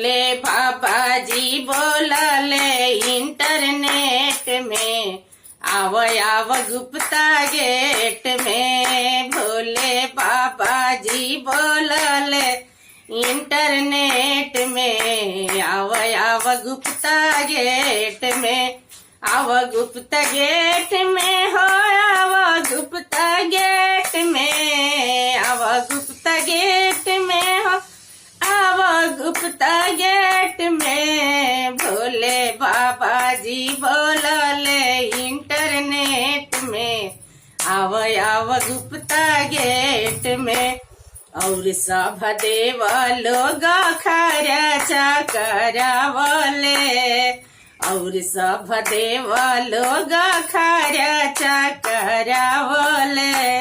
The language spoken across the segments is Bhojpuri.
भोले बाबा जी बोलले इंटरनेट में, आव आव गुप्ता गेट में। भोले बाबा जी बोलले इंटरनेट में, आव आव गुप्ता गेट में। आव गुप्ता गेट में हो, आव गुप्ता गेट में, आव गुप्ता गेट में हो, आव गुप्ता गेट में। भोले बाबा जी बोलले इंटरनेट में, आव आव गुप्ता गेट में। और सब देव लोग खर्चा करावले, और सब देव लोग खर्चा करावले।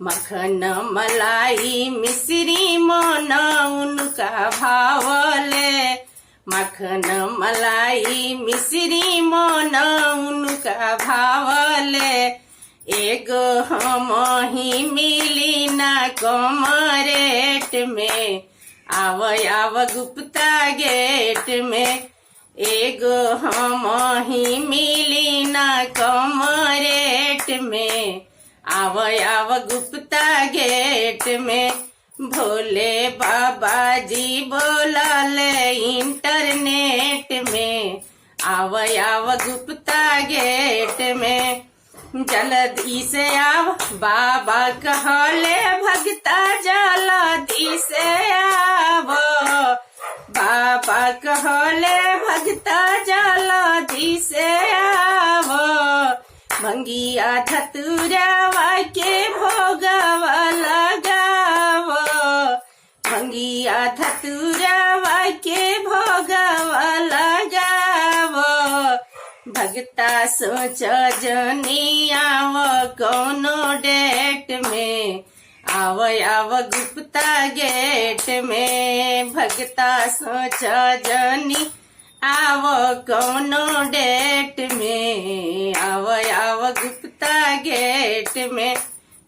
मक्खन मलाई मिश्री मन उनका भावले, मक्खन मलाई मिश्री मन उनका भावले। एगो हम ही मिली ना कम रेट में, आव आव गुप्ता गेट में। एगो हम ही मिली ना कम रेट में, आव आव गुप्ता गेट में। भोले बाबा जी बोलले इंटरनेट में, आव आव गुप्ता गेट में। जल्दी से आव बाबा कहले भगता, जल्दी से आव बाबा कहले भगता, जल्दी से आव। भंगिया धतुरवा के भोगवा लगाव, भंगिया धतुरवा के भोगवा लगाव। भगता सोच जनी आव कौनो डेट में, आव आव गुप्ता गेट में। भगता सोच जनी आव कौनो डेट में, आव आव गुप्ता गेट में।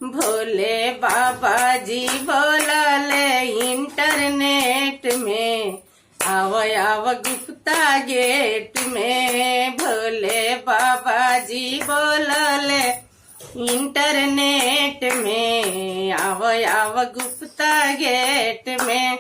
भोले बाबा जी बोलले इंटरनेट में, आव आव गुप्ता गेट में। भोले बाबा जी बोलले इंटरनेट में, आव आव गुप्ता गेट में।